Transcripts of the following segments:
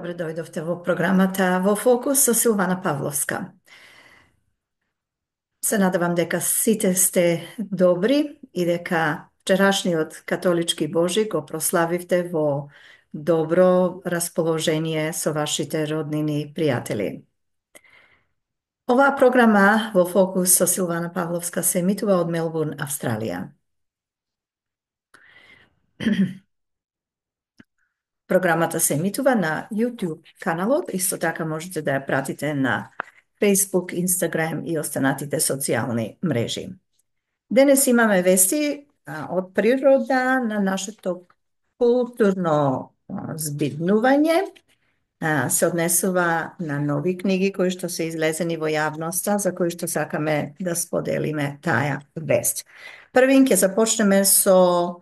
Добре дојдовте во програмата Во фокус со Силвана Павловска. Се надевам дека сите сте добри и дека вчерашниот католички Божи го прославивте во добро расположение со вашите роднини и пријатели. Оваа програма Во фокус со Силвана Павловска се емитува од Мелбурн, Австралија. Програмата се емитува на YouTube каналот, исто така можете да ја пратите на Facebook, Instagram и останатите социјални мрежи. Денес имаме вести од природа на нашето културно збиднување. Се однесува на нови книги кои што се излезени во јавноста, за кои што сакаме да споделиме таа вест. Првин ќе започнеме со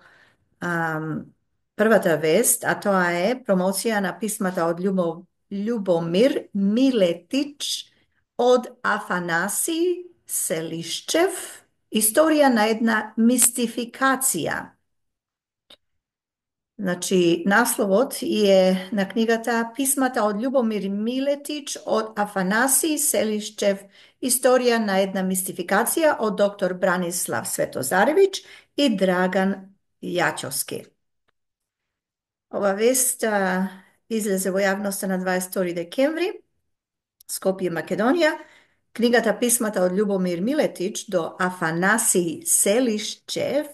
првата вест, а тоа е промоција на писмата од Љубомир Милетич од Афанаси Селишчев, историја на една мистификација. Значи, насловот е на книгата Писмата од Љубомир Милетич од Афанаси Селишчев, историја на една мистификација од доктор Бранислав Светозаревич и Драган Јачовски. Ова вест излезе во јавноста на 22 декември, Скопје, Македонија. Книгата Писмата од Љубомир Милетич до Афанаси Селишчев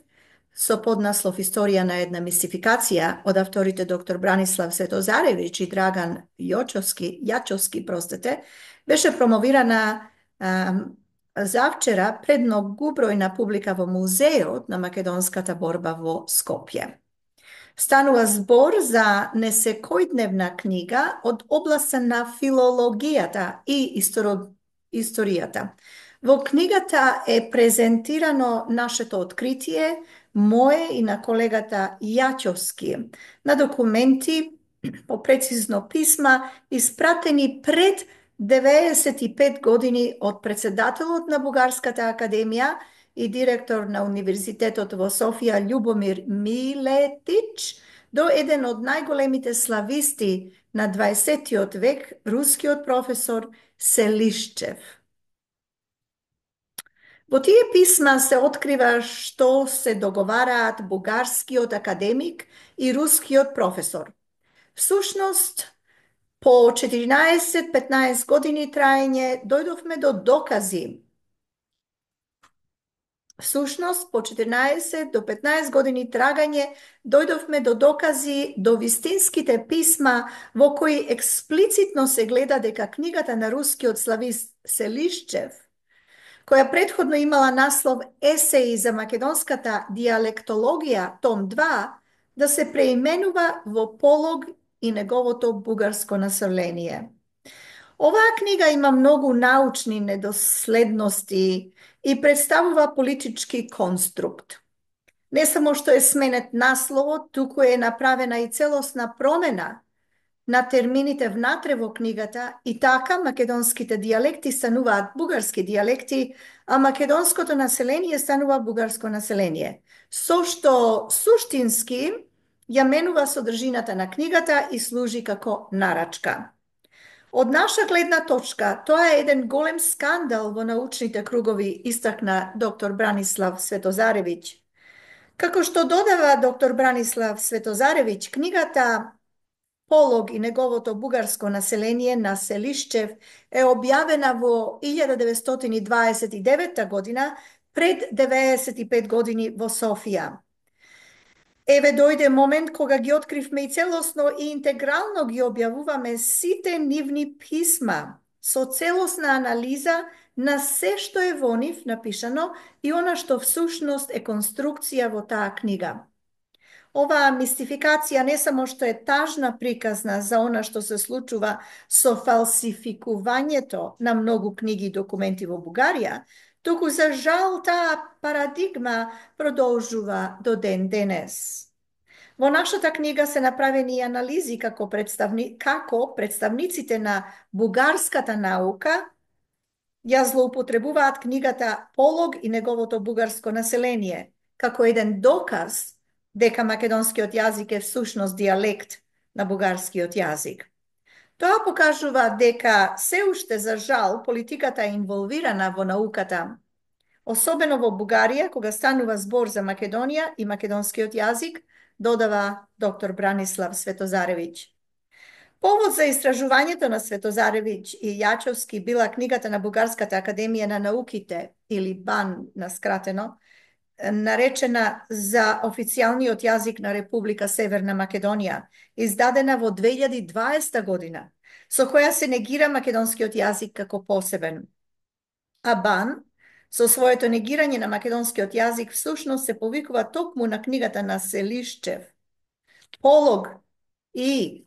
со поднаслов Историја на една мистификација од авторите доктор Бранислав Светозаревич и Драган Јачовски, беше промовирана завчера пред многубројна публика во Музеот на македонската борба во Скопје. Станува збор за несекојдневна книга од областа на филологијата и историјата. Во книгата е презентирано нашето откритие, мое и на колегата Јачовски, на документи, попрецизно писма, испратени пред 95 години од председателот на Бугарската академија и директор на Универзитетот во Софија Љубомир Милетич до еден од најголемите слависти на 20 век, рускиот професор Селишчев. Во тие писма се открива што се договараат бугарскиот академик и рускиот професор. Всушност, по 14-15 години траење дојдовме до докази. Всушност, по 14 до 15 години трагање дојдовме до докази до вистинските писма во кои експлицитно се гледа дека книгата на рускиот славист Селишчев, која предходно имала наслов Есеи за македонската диалектологија, том 2, да се преименува во Полог и неговото бугарско население. Оваа книга има многу научни недоследности и представува политички конструкт. Не само што е сменет насловот, туку е направена и целосна промена на термините внатре во книгата и така македонските диалекти стануваат бугарски диалекти, а македонското население станува бугарско население, со што суштински ја менува содржината на книгата и служи како нарачка. Од наша гледна точка, тоа е еден голем скандал во научните кругови, истакна доктор Бранислав Светозаревич. Како што додава доктор Бранислав Светозаревич, книгата Полог и неговото бугарско население на Селишчев е објавена во 1929 година, пред 95 години во Софија. Еве дојде момент кога ги откривме и целосно и интегрално ги објавуваме сите нивни писма со целосна анализа на се што е во нив напишано и она што всушност е конструкција во таа книга. Оваа мистификација не само што е тажна приказна за она што се случува со фалсификувањето на многу книги и документи во Бугарија, туку за жал таа парадигма продолжува до ден денес. Во нашата книга се направени и анализи како представниците на бугарската наука ја злоупотребуваат книгата Полог и неговото бугарско население како еден доказ дека македонскиот јазик е всушност диалект на бугарскиот јазик. Тоа покажува дека се уште за жал политиката е инволвирана во науката, особено во Бугарија, кога станува збор за Македонија и македонскиот јазик, додава доктор Бранислав Светозаревиќ. Повод за истражувањето на Светозаревиќ и Јачовски била книгата на Бугарската академија на науките, или БАН на скратено, наречена за официјалниот јазик на Република Северна Македонија, издадена во 2020 година, со која се негира македонскиот јазик како посебен. А БАН, со своето негирање на македонскиот јазик, всушност се повикува токму на книгата на Селишчев, Полог и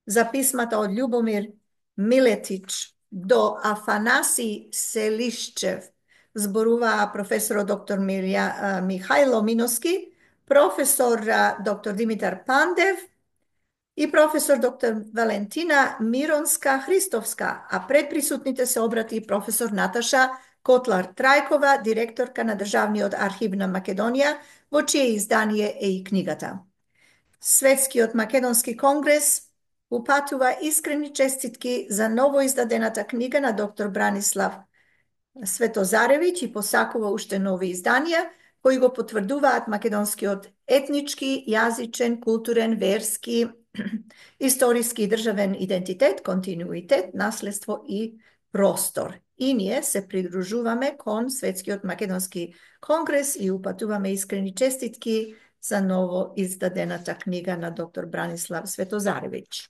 за писмата од Љубомир Милетич до Афанаси Селишчев, зборуваа професор доктор Михајло Миноски, професор доктор Димитар Пандев и професор доктор Валентина Миронска Христовска, а пред присутните се обрати професор Наташа Котлар Трајкова, директорка на Државниот архив на Македонија, во чие издание е и книгата. Светскиот македонски конгрес упатува искрени честитки за ново издадената книга на доктор Бранислав Светозаревиќ и посакува уште нови изданија, кои го потврдуваат македонскиот етнички, јазичен, културен, верски, историски и државен идентитет, континуитет, наследство и простор. И ние се придружуваме кон Светскиот македонски конгрес и упатуваме искрени честитки за ново издадената книга на доктор Бранислав Светозаревиќ.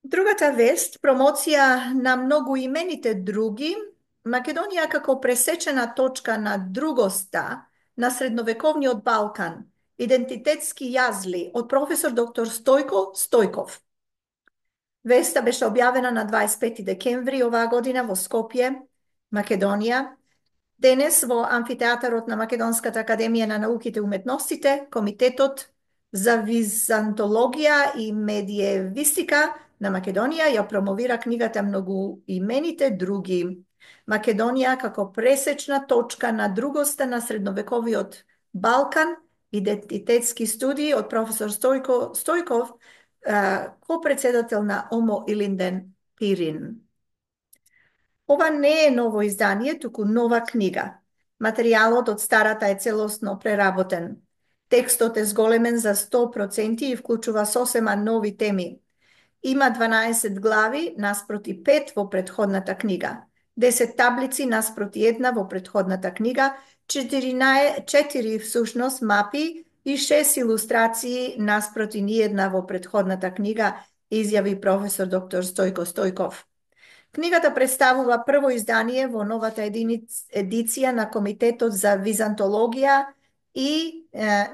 Другата вест, промоција на многу имените други, Македонија како пресечена точка на другоста на средновековниот Балкан, идентитетски јазли од професор доктор Стојко Стојков. Веста беше објавена на 25 декември оваа година во Скопје, Македонија. Денес во амфитеатарот на Македонската академија на науките и уметностите, Комитетот за византологија и медиевистика на Македонија ја промовира книгата Многу имените други. Македонија како пресечна точка на другоста на средновековиот Балкан, идентитетски студии од професор Стојков, ко-председател на ОМО Илинден Пирин. Ова не е ново издание, туку нова книга. Материјалот од старата е целосно преработен. Текстот е зголемен за 100% и вклучува сосема нови теми. Има 12 глави наспроти 5 во претходната книга, 10 таблици наспроти една во претходната книга, 4 всушност мапи и 6 илустрации наспроти ни една во претходната книга, изјави професор доктор Стојко Стојков. Книгата представува прво издание во новата едиција на Комитетот за византологија и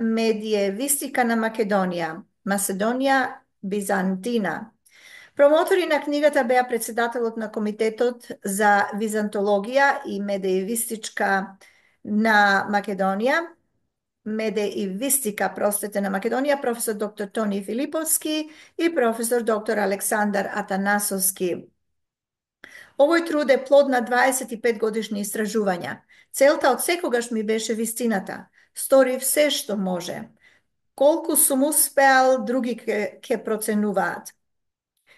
медиевистика на Македонија, Macedónia Byzantina. Промотори на книгата беа председателот на Комитетот за византологија и медиевистика на Македонија, на Македонија, професор доктор Тони Филиповски и професор доктор Александар Атанасовски. Овој труд е плод на 25 годишни истражувања. Целта од секогаш ми беше вистината. Сторив се што може. Колку сум успеал, други ќе проценуваат.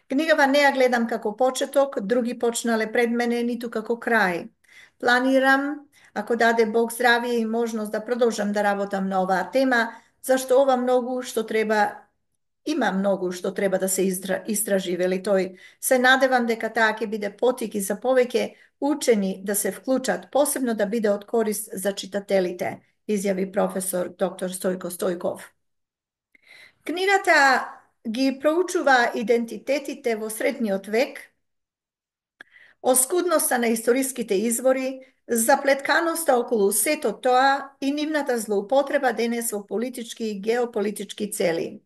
Книгава не ја гледам како почеток, други почнале пред мене, ниту како крај. Планирам, ако даде Бог здравие и можност да продолжам да работам на оваа тема, зашто има многу што треба да се истражи, вели тој. Се надевам дека таа ќе биде потик и за повеќе учени да се вклучат, посебно да биде од корист за читателите, изјави професор доктор Стојко Стојков. Книгата ги проучува идентитетите во средниот век, оскудноста на историските извори, заплетканоста околу сето тоа и нивната злоупотреба денес во политички и геополитички цели.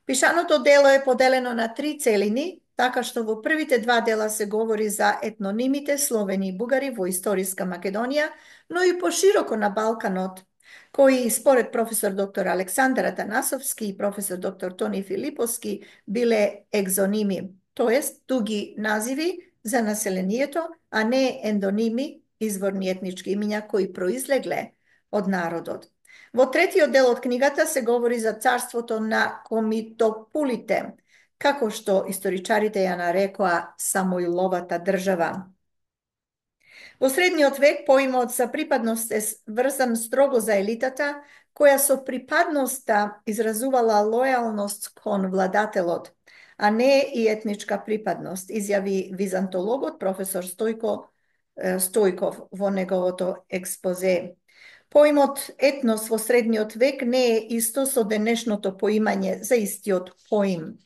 Пишаното дело е поделено на 3 целини, така што во првите 2 дела се говори за етнонимите словени и бугари во историска Македонија, но и пошироко на Балканот, кои според професор доктор Александар Атанасовски и професор доктор Тони Филиповски биле екзоними, тоест дуги називи за населението, а не ендоними, изворни етнички имиња кои произлегле од народот. Во третиот дел од книгата се говори за царството на комитопулите, како што историчарите ја нарекоа Самуиловата држава. Во средниот век поимот за припадност е врзан строго за елитата, која со припадноста изразувала лојалност кон владателот, а не и етничка припадност, изјави византологот професор Стојков во неговото експозе. Поимот етнос во средниот век не е исто со денешното поимање за истиот поим.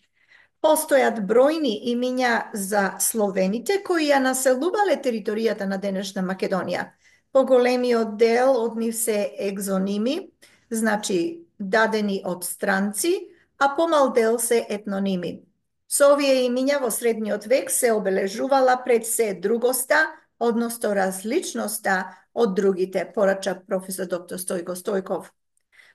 Постојат бројни имиња за словените кои ја населувале територијата на денешна Македонија. Поголемиот дел од нив се екзоними, значи дадени од странци, а помал дел се етноними. Со овие имиња во средниот век се обележувала пред се другоста, односно различноста од другите, порача професор доктор Стојко Стојков.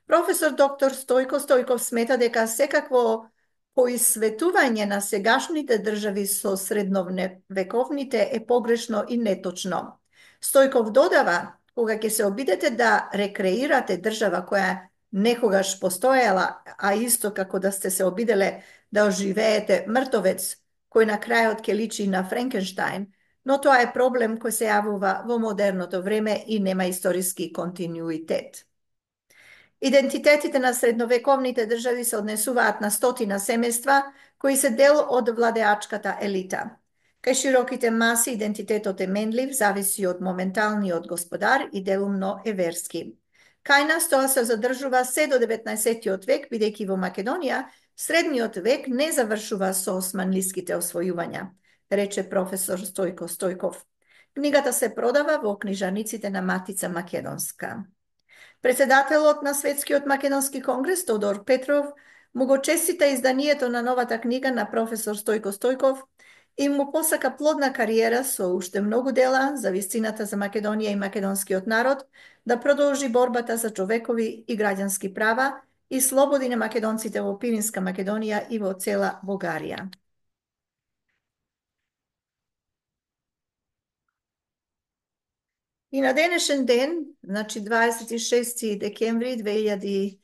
Професор доктор Стојко Стојков смета дека секакво поисветување на сегашните држави со средновековните е погрешно и неточно. Стојков додава, кога ќе се обидете да рекреирате држава која некогаш постоела, а исто како да сте се обиделе да оживеете мртовец, кој на крајот ќе личи на Франкенштајн, но тоа е проблем кој се јавува во модерното време и нема историски континуитет. Идентитетите на средновековните држави се однесуваат на стотина семејства кои се дел од владеачката елита. Кај широките маси идентитетот е менлив, зависи од моменталниот господар и делумно е верски. Кај нас тоа се задржува се до 19. век, бидејќи во Македонија средниот век не завршува со османлиските освојувања, рече професор Стојко Стојков. Книгата се продава во книжаниците на Матица Македонска. Председателот на Светскиот македонски конгрес Тодор Петров му го честита изданието на новата книга на професор Стојко Стојков и му посака плодна кариера со уште многу дела за вистината за Македонија и македонскиот народ, да продолжи борбата за човекови и граѓански права и слободи на македонците во Пиринска Македонија и во цела Бугарија. И на денешен ден, значи 26 декември 2000,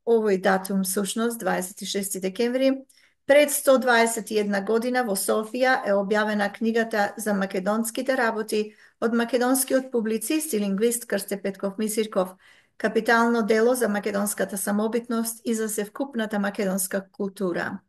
овој датум сушност, 26 декември, пред 121 година во Софија е објавена книгата за македонските работи од македонскиот публицист и лингвист Крсте Петков Мисирков, капитално дело за македонската самобитност и за севкупната македонска култура.